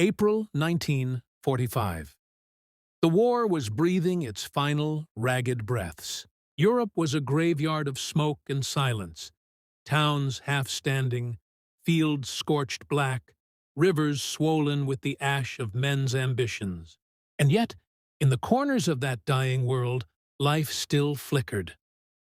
April 1945. The war was breathing its final, ragged breaths. Europe was a graveyard of smoke and silence. Towns half-standing, fields scorched black, rivers swollen with the ash of men's ambitions. And yet, in the corners of that dying world, life still flickered.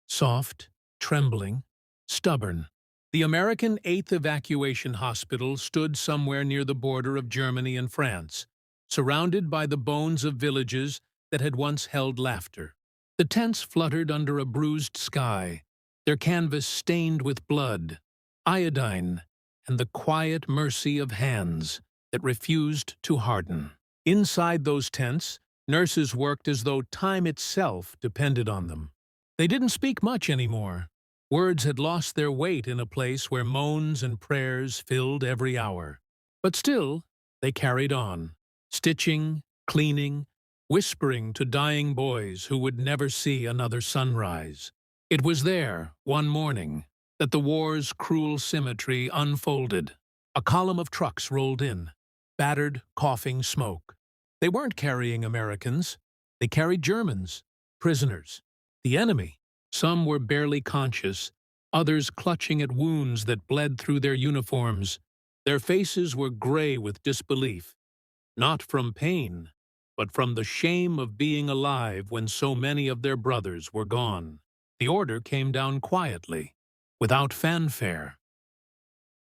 Soft, trembling, stubborn. The American 8th Evacuation Hospital stood somewhere near the border of Germany and France, surrounded by the bones of villages that had once held laughter. The tents fluttered under a bruised sky, their canvas stained with blood, iodine, and the quiet mercy of hands that refused to harden. Inside those tents, nurses worked as though time itself depended on them. They didn't speak much anymore. Words had lost their weight in a place where moans and prayers filled every hour. But still, they carried on, stitching, cleaning, whispering to dying boys who would never see another sunrise. It was there, one morning, that the war's cruel symmetry unfolded. A column of trucks rolled in, battered, coughing smoke. They weren't carrying Americans. They carried Germans, prisoners, the enemy. Some were barely conscious, others clutching at wounds that bled through their uniforms. Their faces were gray with disbelief, not from pain, but from the shame of being alive when so many of their brothers were gone. The order came down quietly, without fanfare.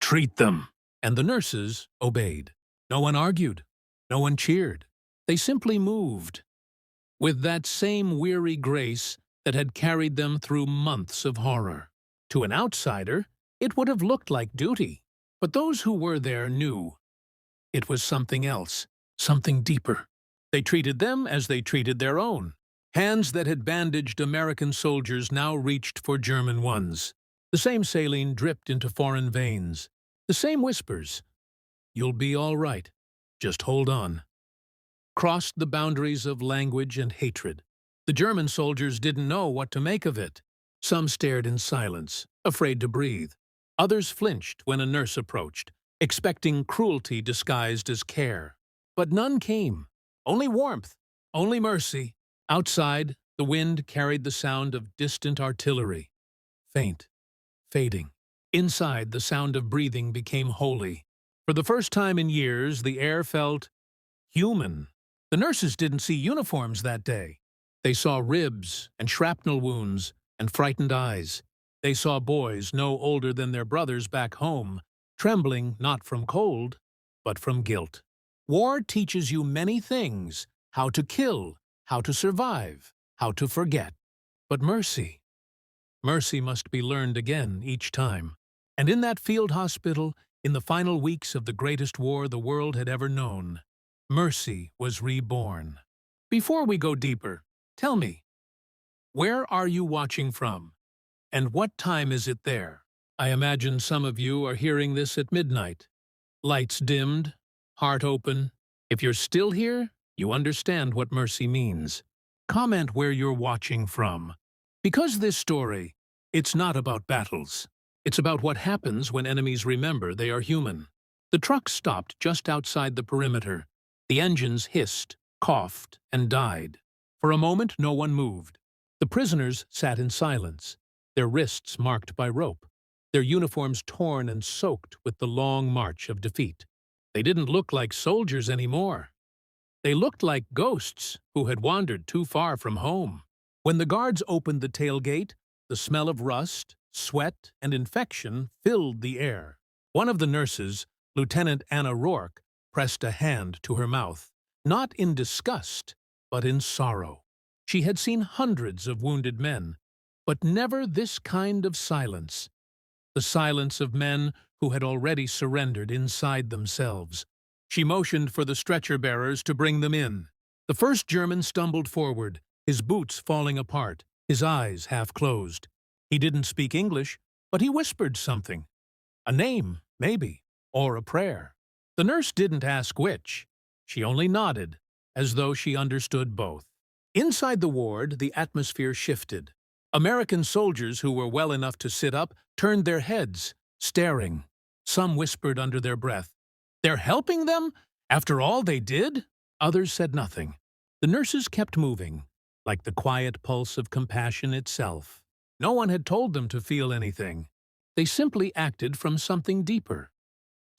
"Treat them!" And the nurses obeyed. No one argued. No one cheered. They simply moved, with that same weary grace that had carried them through months of horror. To an outsider, it would have looked like duty, but those who were there knew it was something else, something deeper. They treated them as they treated their own. Hands that had bandaged American soldiers now reached for German ones. The same saline dripped into foreign veins. The same whispers, "You'll be all right. Just hold on," crossed the boundaries of language and hatred. The German soldiers didn't know what to make of it. Some stared in silence, afraid to breathe. Others flinched when a nurse approached, expecting cruelty disguised as care. But none came. Only warmth, only mercy. Outside, the wind carried the sound of distant artillery. Faint, fading. Inside, the sound of breathing became holy. For the first time in years, the air felt human. The nurses didn't see uniforms that day. They saw ribs and shrapnel wounds and frightened eyes. They saw boys no older than their brothers back home, trembling not from cold, but from guilt. War teaches you many things: how to kill, how to survive, how to forget. But mercy must be learned again each time. And in that field hospital, in the final weeks of the greatest war the world had ever known, mercy was reborn. Before we go deeper, tell me, where are you watching from? And what time is it there? I imagine some of you are hearing this at midnight. Lights dimmed, heart open. If you're still here, you understand what mercy means. Comment where you're watching from. Because this story, it's not about battles. It's about what happens when enemies remember they are human. The truck stopped just outside the perimeter. The engines hissed, coughed, and died. For a moment, no one moved. The prisoners sat in silence, their wrists marked by rope, their uniforms torn and soaked with the long march of defeat. They didn't look like soldiers anymore. They looked like ghosts who had wandered too far from home. When the guards opened the tailgate, the smell of rust, sweat, and infection filled the air. One of the nurses, Lieutenant Anna Rourke, pressed a hand to her mouth, not in disgust, but in sorrow. She had seen hundreds of wounded men, but never this kind of silence. The silence of men who had already surrendered inside themselves. She motioned for the stretcher-bearers to bring them in. The first German stumbled forward, his boots falling apart, his eyes half closed. He didn't speak English, but he whispered something. A name, maybe, or a prayer. The nurse didn't ask which. She only nodded, as though she understood both. Inside the ward, the atmosphere shifted. American soldiers who were well enough to sit up turned their heads, staring. Some whispered under their breath, "They're helping them?" After all they did? Others said nothing. The nurses kept moving, like the quiet pulse of compassion itself. No one had told them to feel anything. They simply acted from something deeper,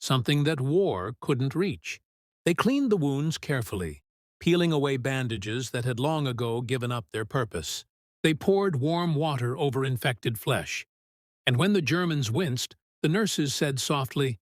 something that war couldn't reach. They cleaned the wounds carefully, peeling away bandages that had long ago given up their purpose. They poured warm water over infected flesh. And when the Germans winced, the nurses said softly,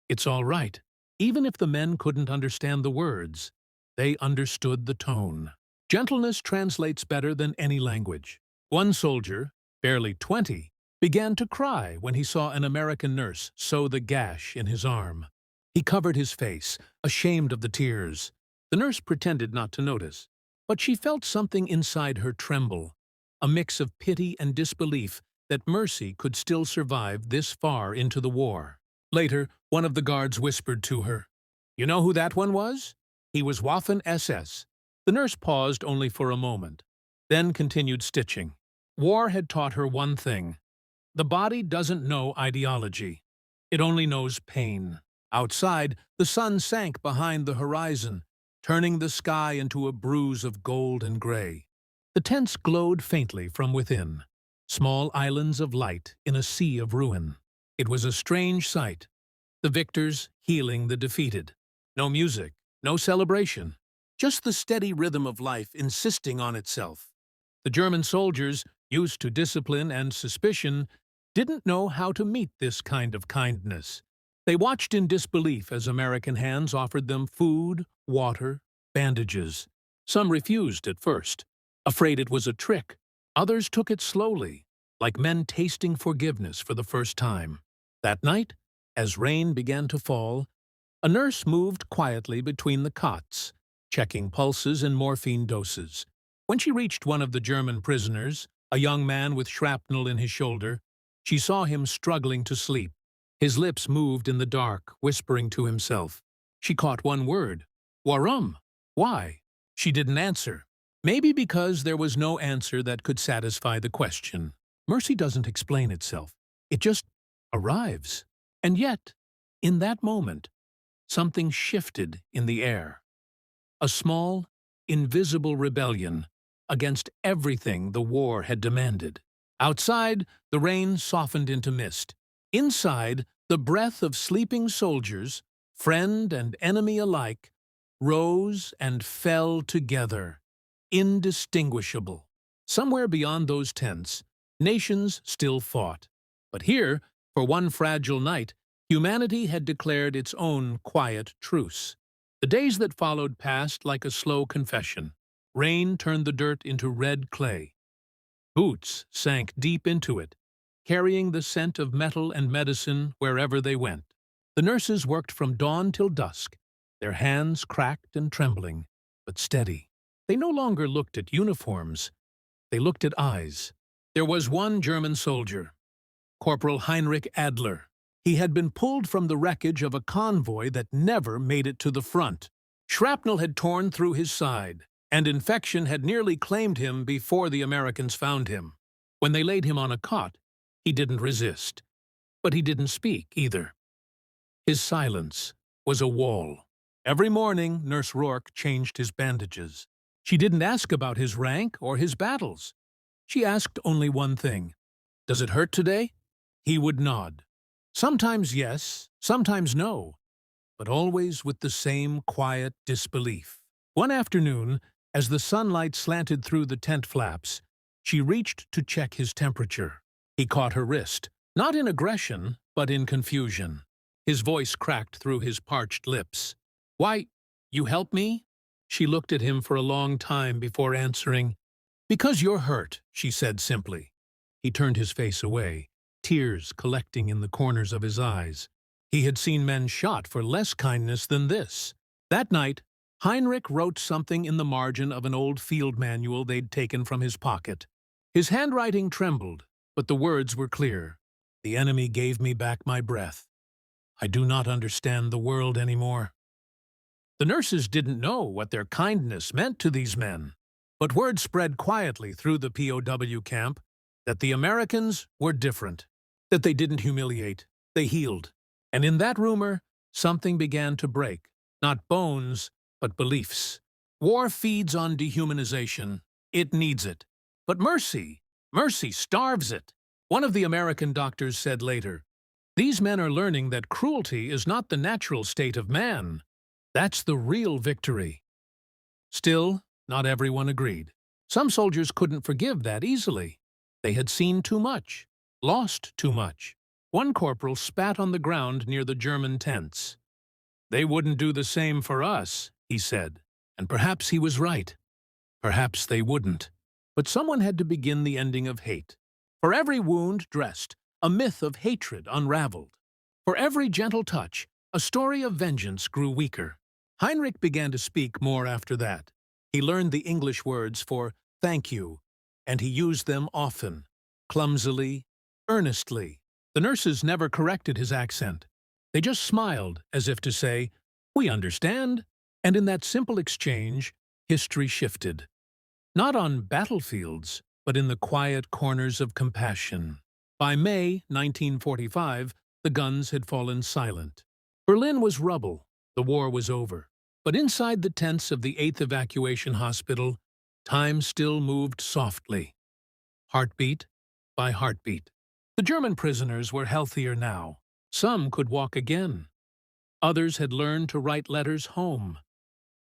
"It's all right." Even if the men couldn't understand the words, they understood the tone. Gentleness translates better than any language. One soldier, barely 20, began to cry when he saw an American nurse sew the gash in his arm. He covered his face, ashamed of the tears. The nurse pretended not to notice, but she felt something inside her tremble, a mix of pity and disbelief that mercy could still survive this far into the war. Later, one of the guards whispered to her, "You know who that one was? He was Waffen SS." The nurse paused only for a moment, then continued stitching. War had taught her one thing. The body doesn't know ideology. It only knows pain. Outside, the sun sank behind the horizon, turning the sky into a bruise of gold and gray. The tents glowed faintly from within, small islands of light in a sea of ruin. It was a strange sight, the victors healing the defeated. No music, no celebration, just the steady rhythm of life insisting on itself. The German soldiers, used to discipline and suspicion, didn't know how to meet this kind of kindness. They watched in disbelief as American hands offered them food, water, bandages. Some refused at first, afraid it was a trick. Others took it slowly, like men tasting forgiveness for the first time. That night, as rain began to fall, a nurse moved quietly between the cots, checking pulses and morphine doses. When she reached one of the German prisoners, a young man with shrapnel in his shoulder, she saw him struggling to sleep. His lips moved in the dark, whispering to himself. She caught one word. "Warum?" Why? She didn't answer. Maybe because there was no answer that could satisfy the question. Mercy doesn't explain itself. It just arrives. And yet, in that moment, something shifted in the air. A small, invisible rebellion against everything the war had demanded. Outside, the rain softened into mist. Inside, the breath of sleeping soldiers, friend and enemy alike, rose and fell together, indistinguishable. Somewhere beyond those tents, nations still fought. But here, for one fragile night, humanity had declared its own quiet truce. The days that followed passed like a slow confession. Rain turned the dirt into red clay. Boots sank deep into it, carrying the scent of metal and medicine wherever they went. The nurses worked from dawn till dusk, their hands cracked and trembling, but steady. They no longer looked at uniforms. They looked at eyes. There was one German soldier, Corporal Heinrich Adler. He had been pulled from the wreckage of a convoy that never made it to the front. Shrapnel had torn through his side, and infection had nearly claimed him before the Americans found him. When they laid him on a cot, he didn't resist. But he didn't speak either. His silence was a wall. Every morning, Nurse Rourke changed his bandages. She didn't ask about his rank or his battles. She asked only one thing. "Does it hurt today?" He would nod. Sometimes yes, sometimes no, but always with the same quiet disbelief. One afternoon, as the sunlight slanted through the tent flaps, she reached to check his temperature. He caught her wrist, not in aggression, but in confusion. His voice cracked through his parched lips. "Why, you help me?" She looked at him for a long time before answering. "Because you're hurt," she said simply. He turned his face away, tears collecting in the corners of his eyes. He had seen men shot for less kindness than this. That night, Heinrich wrote something in the margin of an old field manual they'd taken from his pocket. His handwriting trembled, but the words were clear. "The enemy gave me back my breath. I do not understand the world anymore." The nurses didn't know what their kindness meant to these men, but word spread quietly through the POW camp that the Americans were different, that they didn't humiliate, they healed. And in that rumor, something began to break. Not bones, but beliefs. War feeds on dehumanization. It needs it. But mercy starves it. One of the American doctors said later, "These men are learning that cruelty is not the natural state of man. That's the real victory." Still, not everyone agreed. Some soldiers couldn't forgive that easily. They had seen too much, lost too much. One corporal spat on the ground near the German tents. "They wouldn't do the same for us," he said. And perhaps he was right. Perhaps they wouldn't. But someone had to begin the ending of hate. For every wound dressed, a myth of hatred unraveled. For every gentle touch, a story of vengeance grew weaker. Heinrich began to speak more after that. He learned the English words for thank you, and he used them often, clumsily, earnestly. The nurses never corrected his accent. They just smiled, as if to say, "We understand." And in that simple exchange, history shifted. Not on battlefields, but in the quiet corners of compassion. By May 1945, the guns had fallen silent. Berlin was rubble. The war was over. But inside the tents of the 8th Evacuation Hospital, time still moved softly, heartbeat by heartbeat. The German prisoners were healthier now. Some could walk again. Others had learned to write letters home.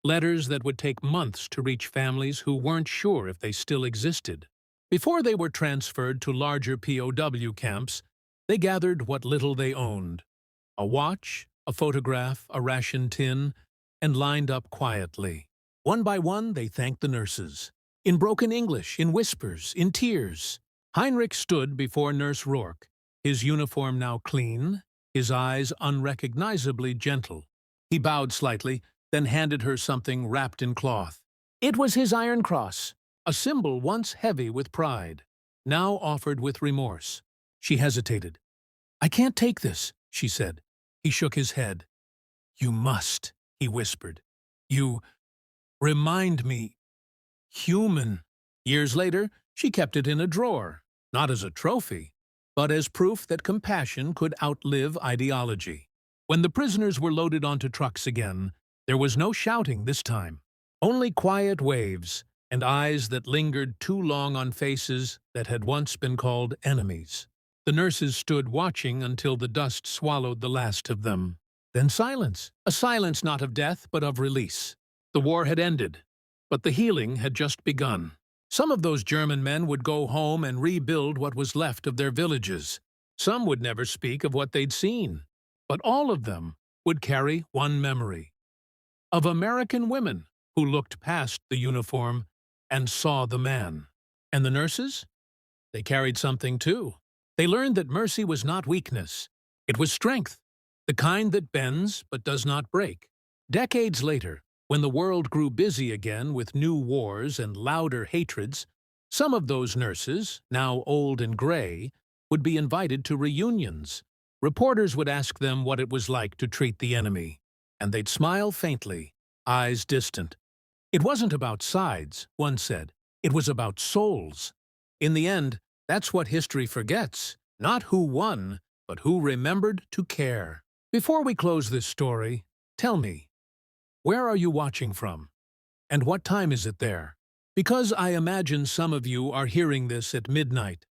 Letters that would take months to reach families who weren't sure if they still existed. Before they were transferred to larger POW camps, they gathered what little they owned. A watch, a photograph, a ration tin, and lined up quietly. One by one, they thanked the nurses. In broken English, in whispers, in tears. Heinrich stood before Nurse Rourke, his uniform now clean, his eyes unrecognizably gentle. He bowed slightly, then handed her something wrapped in cloth. It was his Iron Cross, a symbol once heavy with pride, now offered with remorse. She hesitated. "I can't take this," she said. He shook his head. "You must," he whispered. "You remind me human." Years later, she kept it in a drawer, not as a trophy, but as proof that compassion could outlive ideology. When the prisoners were loaded onto trucks again, there was no shouting this time, only quiet waves and eyes that lingered too long on faces that had once been called enemies. The nurses stood watching until the dust swallowed the last of them. Then silence, a silence not of death but of release. The war had ended, but the healing had just begun. Some of those German men would go home and rebuild what was left of their villages. Some would never speak of what they'd seen, but all of them would carry one memory. Of American women who looked past the uniform and saw the man. And the nurses? They carried something too. They learned that mercy was not weakness. It was strength, the kind that bends but does not break. Decades later, when the world grew busy again with new wars and louder hatreds, some of those nurses, now old and gray, would be invited to reunions. Reporters would ask them what it was like to treat the enemy, and they'd smile faintly, eyes distant. It wasn't about sides, one said. It was about souls. In the end, that's what history forgets. Not who won, but who remembered to care. Before we close this story, tell me, where are you watching from? And what time is it there? Because I imagine some of you are hearing this at midnight.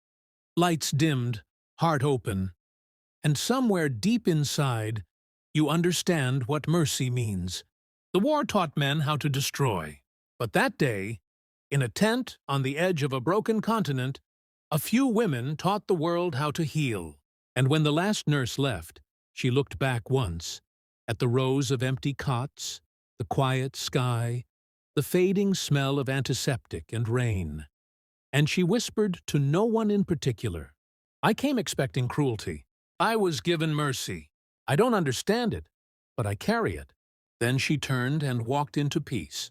Lights dimmed, heart open, and somewhere deep inside, you understand what mercy means. The war taught men how to destroy. But that day, in a tent on the edge of a broken continent, a few women taught the world how to heal. And when the last nurse left, she looked back once at the rows of empty cots, the quiet sky, the fading smell of antiseptic and rain. And she whispered to no one in particular, "I came expecting cruelty. I was given mercy. I don't understand it, but I carry it." Then she turned and walked into peace.